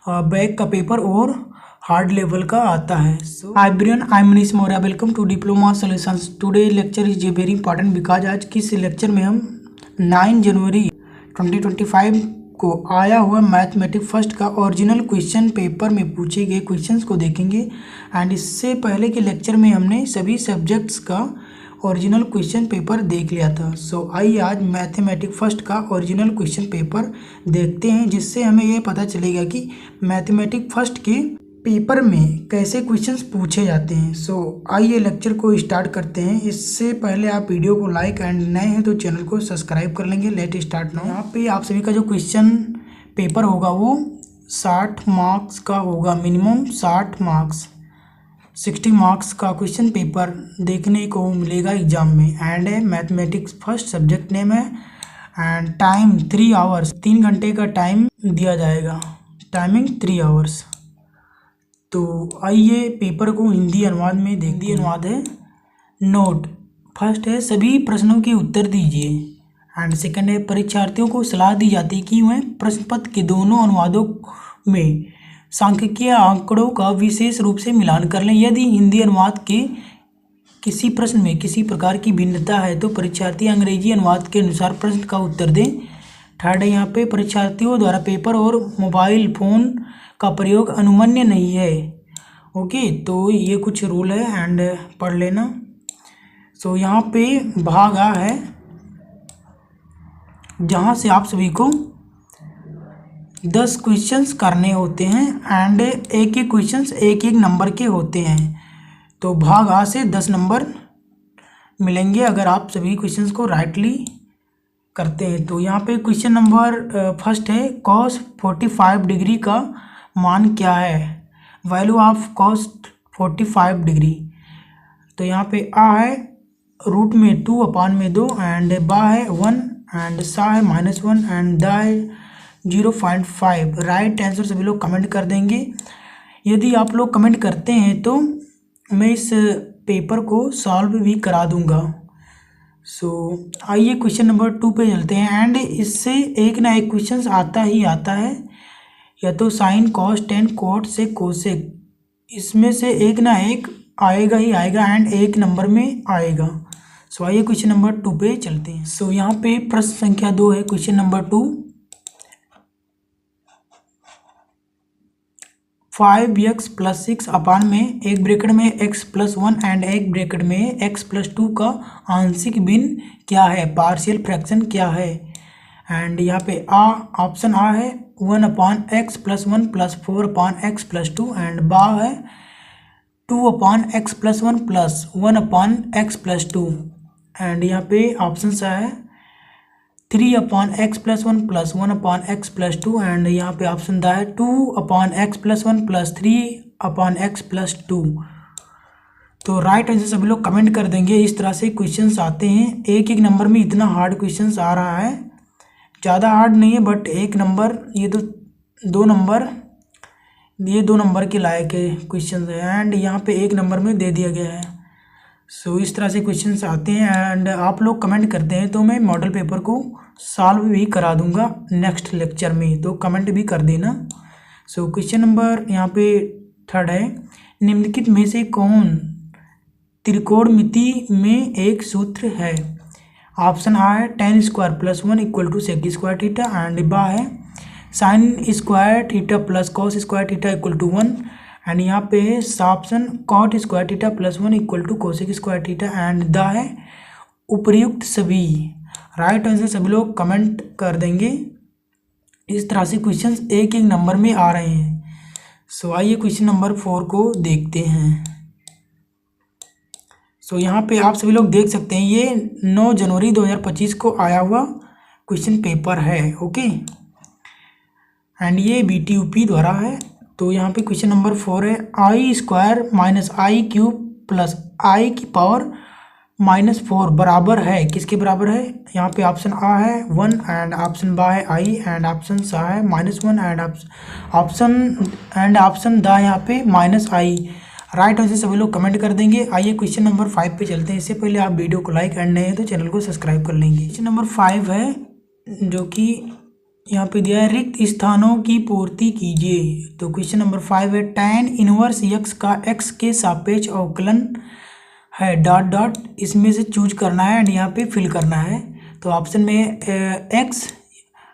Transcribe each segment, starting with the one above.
Back का paper और hard level का आता है। So hi everyone, I am Manish Maurya, welcome to diploma solutions. Today lecture is very important because आज किस लेक्चर में हम 9 जनवरी 2025 को आया हुआ मैथमेटिक फर्स्ट का ओरिजिनल क्वेश्चन पेपर में पूछे गए क्वेश्चंस को देखेंगे। एंड इससे पहले के लेक्चर में हमने सभी सब्जेक्ट्स का ओरिजिनल क्वेश्चन पेपर देख लिया था। सो आइए आज मैथमेटिक फर्स्ट का ओरिजिनल क्वेश्चन पेपर देखते हैं, जिससे हमें ये पता चलेगा कि मैथमेटिक फर्स्ट के पेपर में कैसे क्वेश्चंस पूछे जाते हैं। सो आइए लेक्चर को स्टार्ट करते हैं। इससे पहले आप वीडियो को लाइक एंड नए हैं तो चैनल को सब्सक्राइब कर लेंगे। Let start now. यहाँ पे आप सभी का जो क्वेश्चन पेपर होगा वो 60 मार्क्स का होगा, मिनिमम 60 मार्क्स, 60 मार्क्स का क्वेश्चन पेपर देखने को मिलेगा एग्जाम में। And mathematics first subject name है एंड टाइम 3 आवर्स, 3 घंटे का टाइम दिया जाएगा, टाइमिंग 3 आवर्स। तो आइए पेपर को हिंदी अनुवाद में देखते हैं। हिंदी अनुवाद है नोट, फर्स्ट है सभी प्रश्नों के उत्तर दीजिए। एंड सेकंड है परीक्षार्थियों को सलाह दी जाती है कि वह प्रश्न पत्र के दोनों अनुवादों में सांख्यिकीय आंकड़ों का विशेष रूप से मिलान कर लें। यदि हिंदी अनुवाद के किसी प्रश्न में किसी प्रकार की भिन्नता है तो परीक्षार्थी अंग्रेजी अनुवाद के अनुसार प्रश्न का उत्तर दें। थर्ड है यहाँ पे परीक्षार्थियों द्वारा पेपर और मोबाइल फ़ोन का प्रयोग अनुमन्य नहीं है। ओके, तो ये कुछ रूल है एंड पढ़ लेना। सो यहाँ पे भाग आ है जहाँ से आप सभी को 10 क्वेश्चंस करने होते हैं एंड एक एक क्वेश्चंस एक एक नंबर के होते हैं। तो भाग आ से 10 नंबर मिलेंगे अगर आप सभी क्वेश्चंस को राइटली करते हैं। तो यहाँ पे क्वेश्चन नंबर फर्स्ट है cos 45 डिग्री का मान क्या है, वैल्यू ऑफ cos 45 डिग्री। तो यहाँ पे आ है रूट में 2/2 एंड बा है 1 एंड सा है -1 एंड दा है 0.5। राइट आंसर सभी लोग कमेंट कर देंगे। यदि आप लोग कमेंट करते हैं तो मैं इस पेपर को सॉल्व भी करा दूंगा। सो आइए क्वेश्चन नंबर 2 पे चलते हैं। एंड इससे एक ना एक क्वेश्चन आता ही आता है, या तो साइन कॉस टेन कोट से कोसेक, इसमें से एक ना एक आएगा ही आएगा एंड एक नंबर में आएगा। सो आइए क्वेश्चन नंबर 2 पे चलते हैं। सो यहाँ पे प्रश्न संख्या 2 है क्वेश्चन नंबर 2। 5x + 6 अपान में एक ब्रैकेट में x + 1 एंड एक ब्रैकेट में x + 2 का आंशिक भिन्न क्या है, पार्शियल फ्रैक्शन क्या है। एंड यहाँ पे ऑप्शन आ है 1/x + 1 + 4/x + 2 एंड बा है 2/x + 1 + 1/x + 2 एंड यहाँ पे ऑप्शन सा है 3/x + 1 + 1/x + 2 एंड यहाँ पे ऑप्शन दा है 2/x + 1 + 3/x + 2। तो राइट आंसर सभी लोग कमेंट कर देंगे। इस तरह से क्वेश्चंस आते हैं, एक एक नंबर में इतना हार्ड क्वेश्चंस आ रहा है, ज़्यादा हार्ड नहीं है बट एक नंबर, ये तो 2 नंबर, ये 2 नंबर के लायक है क्वेश्चन है एंड यहाँ पे एक नंबर में दे दिया गया है। सो इस तरह से क्वेश्चंस आते हैं एंड आप लोग कमेंट करते हैं तो मैं मॉडल पेपर को सॉल्व भी करा दूंगा नेक्स्ट लेक्चर में, तो कमेंट भी कर देना। सो क्वेश्चन नंबर यहाँ पे 3 है, निम्नलिखित में से कौन त्रिकोणमिति में एक सूत्र है। ऑप्शन आ है tan² + 1 = sec² थीटा एंड बा है sin² theta + cos² theta = 1 and यहाँ पे option cot² theta + 1 = cosec² theta and दा है उपर्युक्त सभी। राइट आंसर सभी लोग कमेंट कर देंगे। इस तरह से क्वेश्चंस एक एक नंबर में आ रहे हैं। सो आइए क्वेश्चन नंबर 4 को देखते हैं। सो यहाँ पे आप सभी लोग देख सकते हैं ये 9 जनवरी 2025 को आया हुआ क्वेश्चन पेपर है। ओके, एंड ये BTUP द्वारा है। तो यहाँ पे क्वेश्चन नंबर 4 है i² - i³ + i⁻⁻4 बराबर है, किसके बराबर है। यहाँ पे ऑप्शन आ है 1 एंड ऑप्शन बा है i एंड ऑप्शन सा है -1 एंड ऑप्शन दा यहाँ पे -i। राइट आंसर सभी लोग कमेंट कर देंगे। आइए क्वेश्चन नंबर 5 पे चलते हैं। इससे पहले आप वीडियो को लाइक एंड नए हैं तो चैनल को सब्सक्राइब कर लेंगे। क्वेश्चन नंबर 5 है जो कि यहाँ पे दिया है रिक्त स्थानों की पूर्ति कीजिए। तो क्वेश्चन नंबर 5 है tan इनवर्स x का x के सापेक्ष अवकलन है डॉट डॉट, इसमें से चूज करना है एंड यहाँ पे फिल करना है। तो ऑप्शन में x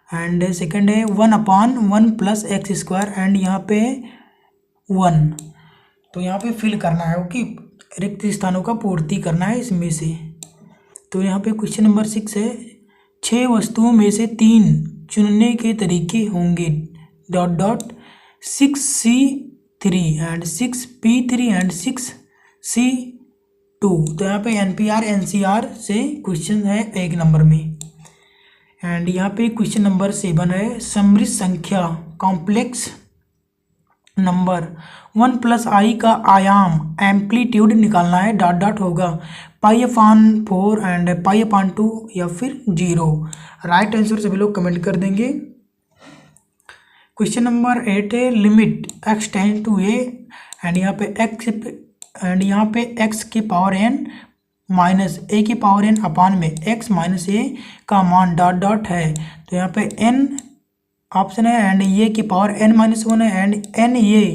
एंड सेकंड है 1/1 प्लस एक्स स्क्वायर एंड यहाँ पे 1। तो यहाँ पे फिल करना है, ओके, रिक्त स्थानों का पूर्ति करना है इसमें से। तो यहाँ पे क्वेश्चन नंबर 6 है 6 वस्तुओं में से 3 चुनने के तरीके होंगे dot dot 6C3 and 6P3 and 6C2। तो यहाँ पे NPR NCR से क्वेश्चन है 1 नंबर में। एंड यहाँ पे क्वेश्चन नंबर 7 है समृद्ध संख्या कॉम्प्लेक्स नंबर 1 प्लस आई का आयाम एम्पलीट्यूड निकालना है डॉट डॉट होगा π/4 एंड π/2 या फिर 0। राइट आंसर सभी लोग कमेंट कर देंगे। क्वेश्चन नंबर 8 है limit x tend to a and यहाँ पे x के पावर n माइनस a की पावर n अपान में x माइनस a का मान डॉट डॉट है। तो यहाँ पे n ऑप्शन है एंड ये की पावर n-1 है एंड n ये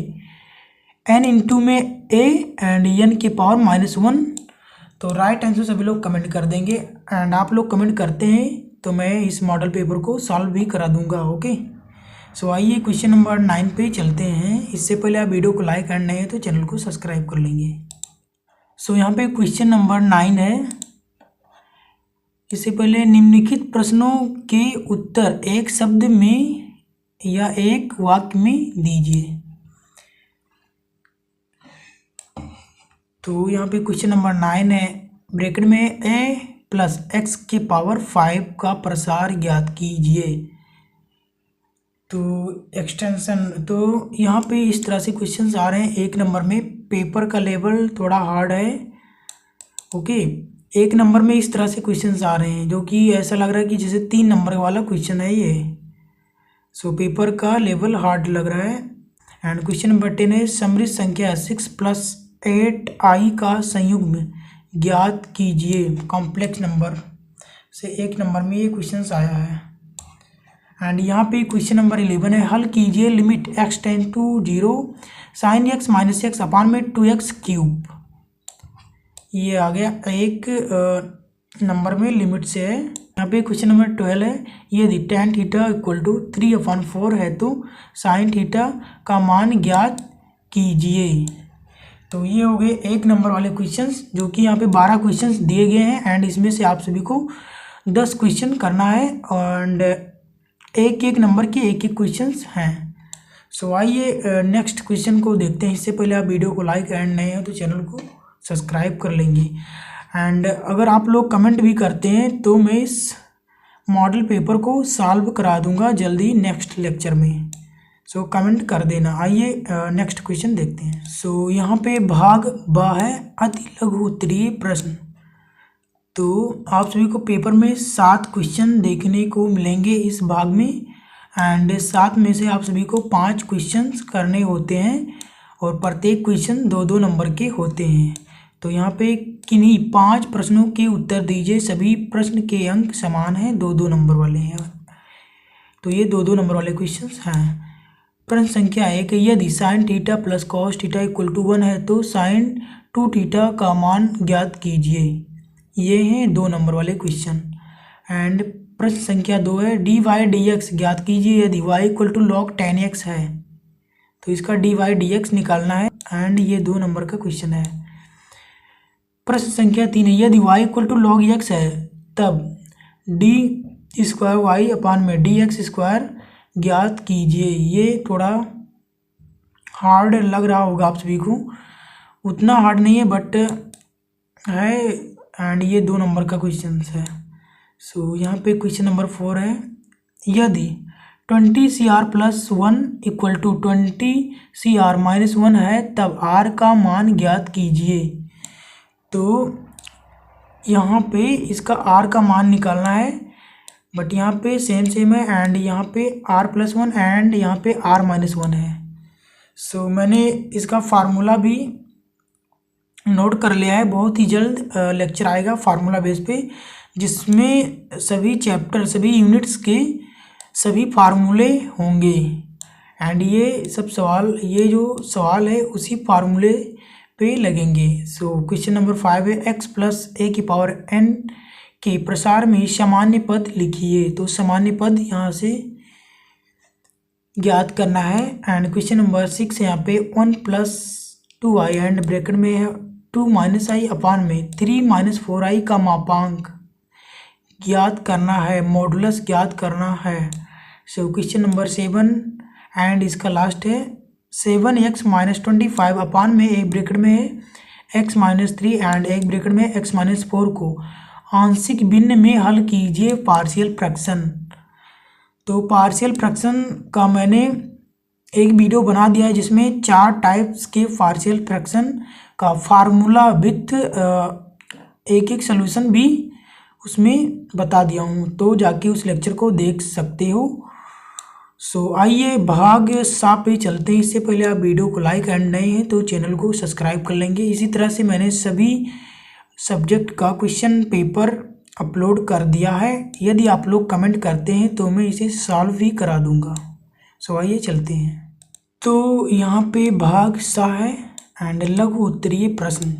n इंटू में a एंड n की पावर -1। तो राइट आंसर सभी लोग कमेंट कर देंगे एंड आप लोग कमेंट करते हैं तो मैं इस मॉडल पेपर को सॉल्व भी करा दूंगा, ओके। सो आइए क्वेश्चन नंबर 9 पे चलते हैं। इससे पहले आप वीडियो को लाइक एंड नहीं है तो चैनल को सब्सक्राइब कर लेंगे। सो यहाँ पे क्वेश्चन नंबर 9 है। इससे पहले निम्नलिखित प्रश्नों के उत्तर एक शब्द में या एक वाक्य में दीजिए। तो यहाँ पे क्वेश्चन नंबर 9 है ब्रैकेट में a प्लस एक्स के पावर 5 का प्रसार ज्ञात कीजिए। तो एक्सटेंशन, तो यहाँ पे इस तरह से क्वेश्चंस आ रहे हैं 1 नंबर में। पेपर का लेवल थोड़ा हार्ड है, ओके। 1 नंबर में इस तरह से क्वेश्चंस आ रहे हैं जो कि ऐसा लग रहा है कि जैसे 3 नंबर वाला क्वेश्चन है ये। सो पेपर का लेवल हार्ड लग रहा है। एंड क्वेश्चन नंबर 10 है समृद्ध संख्या 6 + 8i का संयुग्म ज्ञात कीजिए। कॉम्प्लेक्स नंबर से 1 नंबर में ये क्वेश्चन आया है। एंड यहाँ पे क्वेश्चन नंबर 11 है हल कीजिए limit x tend to 0 sin x minus x upon में 2x3। ये आ गया 1 नंबर में लिमिट से है। यहाँ पे क्वेश्चन नंबर 12 है यदि tan थीटा इक्वल टू 3/4 है तो sin थीटा का मान ज्ञात कीजिए। तो ये हो गए 1 नंबर वाले क्वेश्चंस जो कि यहाँ पे 12 क्वेश्चंस दिए गए हैं एंड इसमें से आप सभी को 10 क्वेश्चन करना है एंड एक नंबर के एक क्वेश्चंस हैं। सो आइए नेक्स्ट क्वेश्चन को देखते हैं। इससे पहले आप वीडियो को लाइक एंड नए हो तो चैनल को सब्सक्राइब कर लेंगे। एंड अगर आप लोग कमेंट भी करते हैं तो मैं इस मॉडल पेपर को सॉल्व करा दूंगा जल्दी नेक्स्ट लेक्चर में। सो कमेंट कर देना। आइए नेक्स्ट क्वेश्चन देखते हैं। सो यहाँ पे भाग ब है अति लघु उत्तरीय प्रश्न। तो आप सभी को पेपर में 7 क्वेश्चन देखने को मिलेंगे इस भाग में एंड 7 में से आप सभी को 5 क्वेश्चन करने होते हैं और प्रत्येक क्वेश्चन 2-2 नंबर के होते हैं। तो यहाँ पे किन्हीं 5 प्रश्नों के उत्तर दीजिए। सभी प्रश्न के अंक समान हैं, 2-2 नंबर वाले हैं। तो ये 2-2 नंबर वाले क्वेश्चन हैं। प्रश्न संख्या 1 यदि sin theta plus cos theta equal to 1 है तो sin 2 थीटा का मान ज्ञात कीजिए। ये हैं 2 नंबर वाले क्वेश्चन। एंड प्रश्न संख्या 2 है dy/dx ज्ञात कीजिए यदि y equal to log 10x है तो इसका dy/dx निकालना है एंड ये 2 नंबर का क्वेश्चन है। प्रश्न संख्या 3 है यदि y equal to log x है तब d² y अपान में dx² ज्ञात कीजिए। ये थोड़ा हार्ड लग रहा होगा आप सभी को, उतना हार्ड नहीं है बट है एंड ये 2 नंबर का क्वेश्चन है। सो यहाँ पे क्वेश्चन नंबर 4 है यदि 20cr + 1 इक्वल टू 20cr - 1 है तब r का मान ज्ञात कीजिए। तो यहाँ पे इसका r का मान निकालना है बट यहाँ पे सेम है एंड यहाँ पे r+1 एंड यहाँ पे r-1 है। सो मैंने इसका फार्मूला भी नोट कर लिया है। बहुत ही जल्द लेक्चर आएगा फार्मूला बेस पे जिसमें सभी चैप्टर सभी यूनिट्स के सभी फार्मूले होंगे। एंड ये जो सवाल है उसी फार्मूले पे लगेंगे। सो क्वेश्चन नंबर 5 है x प्लस ए की पावर n के प्रसार में सामान्य पद लिखिए। तो सामान्य पद यहाँ से ज्ञात करना है। एंड क्वेश्चन नंबर 6 यहाँ पे 1 प्लस 2i एंड ब्रैकेट में है 2 माइनस आई अपान में 3 माइनस 4i का मापांक ज्ञात करना है, मॉडुलस ज्ञात करना है। सो क्वेश्चन नंबर 7 एंड इसका लास्ट है 7x माइनस 25 अपान में एक ब्रैकेट में है x माइनस 3 एंड एक ब्रैकेट में x माइनस 4 को आंशिक भिन्न में हल कीजिए पार्शियल फ्रैक्शन। तो पार्शियल फ्रैक्शन का मैंने एक वीडियो बना दिया है जिसमें 4 टाइप्स के पार्शियल फ्रैक्शन का फार्मूला विथ एक सॉल्यूशन भी उसमें बता दिया हूँ, तो जाके उस लेक्चर को देख सकते हो। सो आइए भाग 7 पे चलते हैं। इससे पहले आप वीडियो को लाइक एंड नए हैं तो चैनल को सब्सक्राइब कर लेंगे। इसी तरह से मैंने सभी सब्जेक्ट का क्वेश्चन पेपर अपलोड कर दिया है। यदि आप लोग कमेंट करते हैं तो मैं इसे सॉल्व भी करा दूंगा। सो आइए चलते हैं। तो यहाँ पे भाग 7 है एंड लघु उत्तरीय प्रश्न,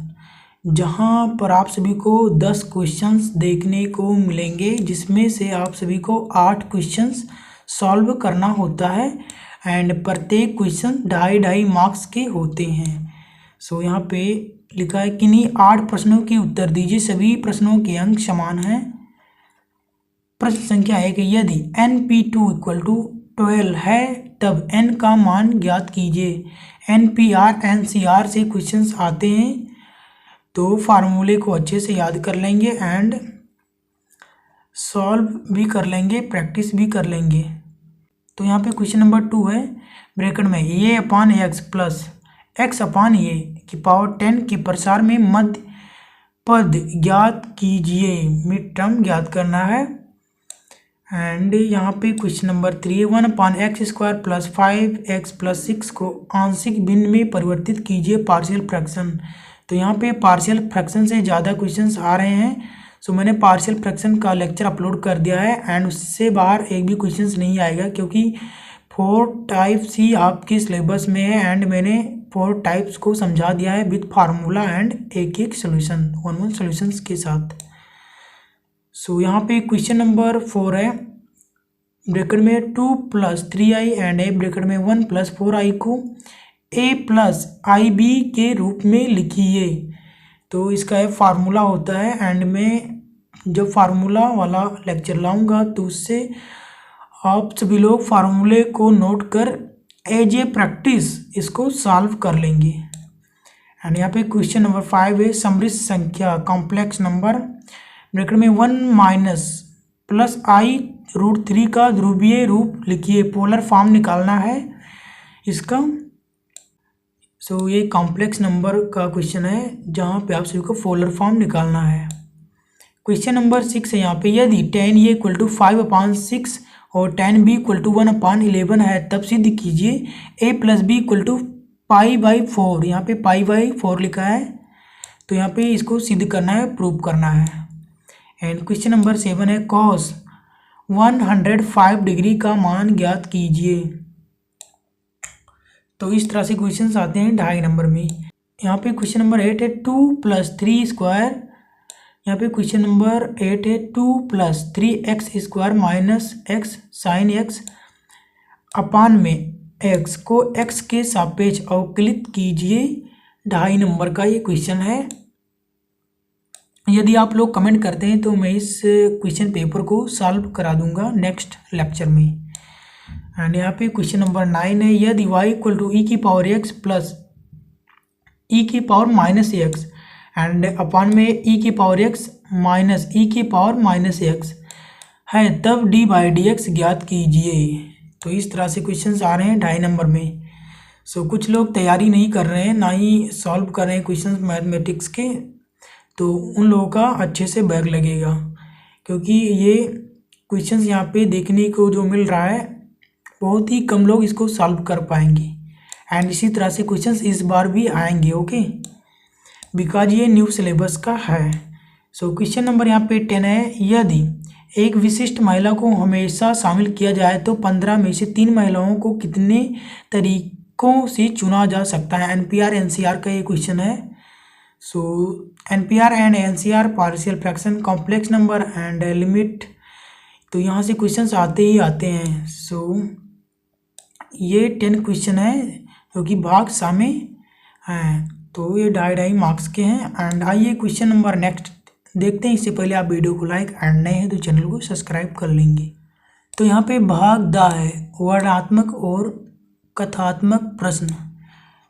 जहाँ पर आप सभी को 10 क्वेश्चंस देखने को मिलेंगे, जिसमें से आप सभी को 8 क्वेश्चंस सॉल्व करना होता है एंड प्रत्येक क्वेश्चन 2.5 मार्क्स के होते हैं। सो यहाँ पे लिखा है किन्हीं 8 प्रश्नों के उत्तर दीजिए, सभी प्रश्नों के अंक समान हैं। प्रश्न संख्या 1, यदि NP2 इक्वल टू 12 है तब n का मान ज्ञात कीजिए। NPR NCR से क्वेश्चंस आते हैं तो फार्मूले को अच्छे से याद कर लेंगे एंड सॉल्व भी कर लेंगे, प्रैक्टिस भी कर लेंगे। तो यहाँ पे क्वेश्चन नंबर 2 है ब्रैकेट में a upon x plus x upon a की पावर 10 के प्रसार में मध्य पद ज्ञात कीजिए, मिड टर्म ज्ञात करना है। एंड यहाँ पे क्वेश्चन नंबर 3 है 1 upon X square plus 5x plus 6 को आंशिक भिन्न में परिवर्तित कीजिए पार्शियल फ्रैक्शन। तो यहाँ पे पार्शियल फ्रैक्शन से ज़्यादा क्वेश्चंस आ रहे हैं। सो मैंने पार्शियल फ्रैक्शन का लेक्चर अपलोड कर दिया है एंड उससे बाहर एक भी क्वेश्चंस नहीं आएगा, क्योंकि 4 टाइप्स ही आपके सिलेबस में है एंड मैंने 4 टाइप्स को समझा दिया है विथ फार्मूला एंड एक सोल्यूशन, 1 सोल्यूशंस के साथ। सो यहाँ पे क्वेश्चन नंबर 4 है ब्रैकेट में 2 plus 3i and A bracket में 1 प्लस 4i को a प्लस IB के रूप में लिखिए। तो इसका है फार्मूला होता है एंड मैं जब फार्मूला वाला लेक्चर लाऊंगा तो उससे आप सभी लोग फार्मूले को नोट कर एज ए प्रैक्टिस इसको सॉल्व कर लेंगे। एंड यहाँ पे क्वेश्चन नंबर 5 है समृद्ध संख्या कॉम्प्लेक्स नंबर ब्रैकेट में 1 माइनस प्लस i√3 का ध्रुवीय रूप लिखिए, पोलर फॉर्म निकालना है इसका। सो ये कॉम्प्लेक्स नंबर का क्वेश्चन है जहाँ पे आप सभी को पोलर फॉर्म निकालना है। क्वेश्चन नंबर 6 है यहाँ पे यदि 10a इक्वल टू 5 अपान 6 और 10b इक्वल टू 1 अपान 11 है तब सिद्ध कीजिए a plus B equal to π/4। यहाँ पे π/4 लिखा है तो यहाँ पे इसको सिद्ध करना है, प्रूव करना है। एंड क्वेश्चन नंबर 7 है cos 105 डिग्री का मान ज्ञात कीजिए। तो इस तरह से क्वेश्चंस आते हैं 2.5 नंबर में। यहाँ पे क्वेश्चन नंबर 8 है 2 प्लस 3 स्क्वायर, यहाँ पे क्वेश्चन नंबर 8 है 2 plus 3x square minus x sine x upon में x को x के सापेक्ष अवकलित कीजिए। 2.5 नंबर का ये क्वेश्चन है। यदि आप लोग कमेंट करते हैं तो मैं इस क्वेश्चन पेपर को सॉल्व करा दूंगा नेक्स्ट लेक्चर में। एंड यहाँ पे क्वेश्चन नंबर 9 है यदि y इक्वल टू e की पावर x प्लस e की पावर माइनस x एंड अपान में e की पावर x माइनस e की पावर माइनस x है तब d/dx ज्ञात कीजिए। तो इस तरह से क्वेश्चंस आ रहे हैं 2.5 नंबर में। सो कुछ लोग तैयारी नहीं कर रहे हैं, ना ही सॉल्व कर रहे हैं क्वेश्चंस मैथमेटिक्स के, तो उन लोगों का अच्छे से बैक लगेगा, क्योंकि ये क्वेश्चंस यहाँ पे देखने को जो मिल रहा है बहुत ही कम लोग इसको सॉल्व कर पाएंगे। एंड इसी तरह से क्वेश्चंस इस बार भी आएंगे, ओके, बिकॉज ये न्यू सिलेबस का है। सो क्वेश्चन नंबर यहाँ पे 10 है यदि एक विशिष्ट महिला को हमेशा शामिल किया जाए तो 15 में से 3 महिलाओं को कितने तरीकों से चुना जा सकता है। एनपीआर एनसीआर का ये क्वेश्चन है। So NPR and NCR, partial fraction, complex number and limit, तो यहाँ से क्वेश्चंस आते ही आते हैं। सो ये 10 क्वेश्चन है जो कि भाग शामिल हैं, तो ये 2.5 मार्क्स के हैं। एंड आइए क्वेश्चन नंबर नेक्स्ट देखते हैं। इससे पहले आप वीडियो को लाइक एंड नए हैं तो चैनल को सब्सक्राइब कर लेंगे। तो यहाँ पे भाग द है वर्णनात्मक और कथात्मक प्रश्न,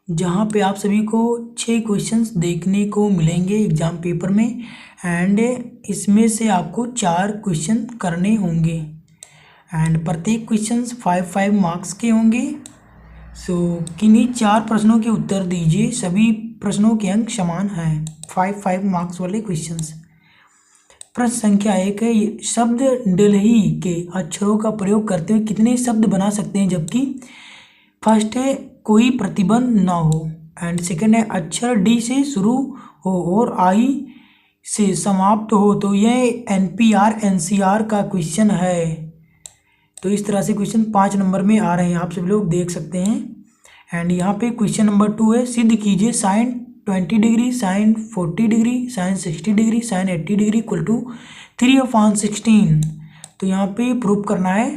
जहाँ पे आप सभी को 6 क्वेश्चंस देखने को मिलेंगे एग्जाम पेपर में। एंड इसमें से आपको 4 क्वेश्चन करने होंगे एंड प्रत्येक क्वेश्चंस 5 मार्क्स के होंगे। सो किन्हीं 4 प्रश्नों के उत्तर दीजिए। सभी प्रश्नों के अंक समान हैं, 5 मार्क्स वाले क्वेश्चंस। प्रश्न संख्या 1 है, शब्द डेल्ही के अक्षरों का प्रयोग करते हुए कितने शब्द बना सकते हैं जबकि फर्स्ट है कोई प्रतिबंध ना हो, एंड सेकंड है अक्षर डी से शुरू हो और आई से समाप्त हो। तो यह एनपीआर एनसीआर का क्वेश्चन है। तो इस तरह से क्वेश्चन 5 नंबर में आ रहे हैं, आप सब लोग देख सकते हैं। एंड यहाँ पे क्वेश्चन नंबर 2 है, सिद्ध कीजिए sine 20 degree, sine 40 degree, sine 60 degree, sine 80 degree equal to 3/16। तो यहाँ पे प्रूव करना है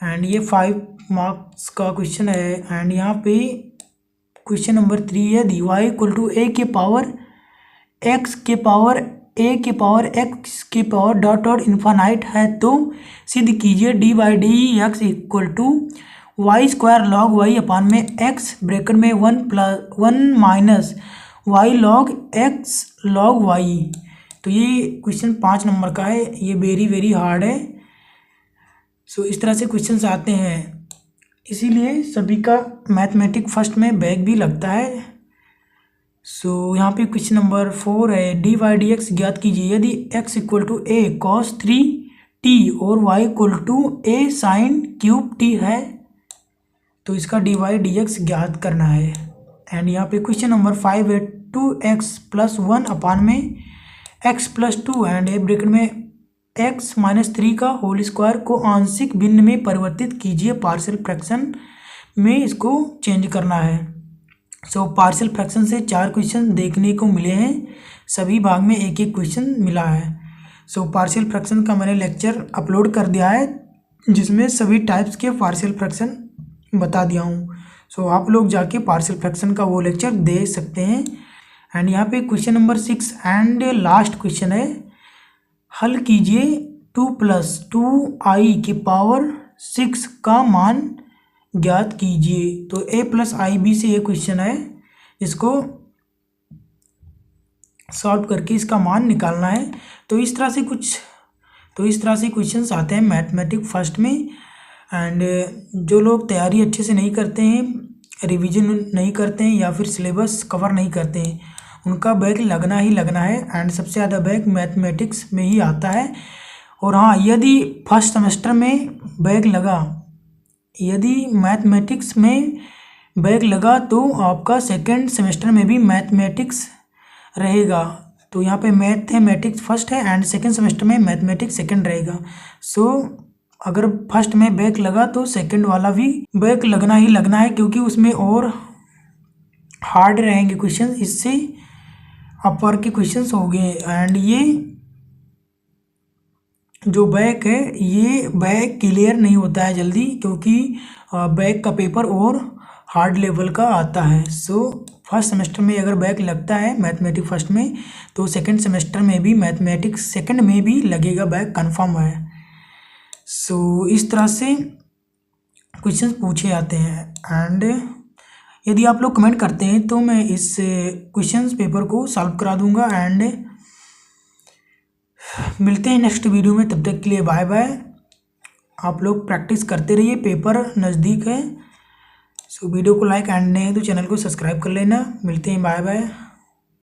एंड ये 5 मार्क्स का क्वेश्चन है। एंड यहाँ पे क्वेश्चन नंबर 3 है, dy इक्वल टू a के पावर x के पावर a के पावर x के पावर डॉट डॉट इन्फानाइट है, तो सिद्ध कीजिए dy/dx equal to Y square log Y upon में x ब्रैकेट में 1 minus Y log x log Y. तो ये क्वेश्चन 5 नंबर का है, ये वेरी हार्ड है। सो इस तरह से क्वेश्चंस आते हैं, इसीलिए सभी का मैथमेटिक फर्स्ट में बैक भी लगता है। सो यहाँ पे क्वेश्चन नंबर 4 है, dy/dx ज्ञात कीजिए यदि x equal to a cos 3t और y equal to a sin cube t है, तो इसका dy/dx ज्ञात करना है। एंड यहाँ पे क्वेश्चन नंबर 5 है, 2x + 1 अपान में x + 2 एंड ए ब्रैकेट में x - 3 का होल स्क्वायर को आंशिक भिन्न में परिवर्तित कीजिए। पार्शियल फ्रैक्शन में इसको चेंज करना है। सो पार्शियल फ्रैक्शन से 4 क्वेश्चन देखने को मिले हैं, सभी भाग में एक क्वेश्चन मिला है। सो पार्शियल फ्रैक्शन का मैंने लेक्चर अपलोड कर दिया है जिसमें सभी टाइप्स के पार्शियल फ्रैक्शन बता दिया हूँ। सो आप लोग जाके पार्शियल फ्रैक्शन का वो लेक्चर दे सकते हैं। एंड यहाँ पे question number 6 and last question है, हल कीजिए 2 + 2i के पावर 6 का मान ज्ञात कीजिए। तो a + ib से ये क्वेश्चन है, इसको सॉल्व करके इसका मान निकालना है। तो इस तरह से क्वेश्चंस आते हैं मैथमेटिक फर्स्ट में। एंड जो लोग तैयारी अच्छे से नहीं करते हैं, रिवीजन नहीं करते हैं या फिर सिलेबस कवर नहीं करते हैं, उनका बैक लगना ही लगना है। एंड सबसे ज़्यादा बैक मैथमेटिक्स में ही आता है। और हाँ, यदि फर्स्ट सेमेस्टर में बैक लगा, यदि मैथमेटिक्स में बैक लगा तो आपका सेकेंड सेमेस्टर में भी मैथमेटिक्स रहेगा। तो यहाँ पे मैथमेटिक्स फर्स्ट है एंड सेकेंड सेमेस्टर में मैथमेटिक्स सेकेंड रहेगा। सो अगर फर्स्ट में बैक लगा तो सेकेंड वाला भी बैक लगना ही लगना है, क्योंकि उसमें और हार्ड रहेंगे क्वेश्चन, इससे अपर के क्वेश्चंस हो गए। एंड ये जो बैक है, ये बैक क्लियर नहीं होता है जल्दी, क्योंकि बैक का पेपर और हार्ड लेवल का आता है। सो फर्स्ट सेमेस्टर में अगर बैक लगता है मैथमेटिक्स फर्स्ट में, तो सेकंड सेमेस्टर में भी मैथमेटिक्स सेकंड में भी लगेगा बैक, कंफर्म है। सो इस तरह से क्वेश्चंस पूछे जाते हैं। एंड यदि आप लोग कमेंट करते हैं तो मैं इस क्वेश्चंस पेपर को सॉल्व करा दूंगा। एंड मिलते हैं नेक्स्ट वीडियो में, तब तक के लिए बाय बाय। आप लोग प्रैक्टिस करते रहिए, पेपर नज़दीक है। सो वीडियो को लाइक एंड नहीं है तो चैनल को सब्सक्राइब कर लेना। मिलते हैं, बाय बाय।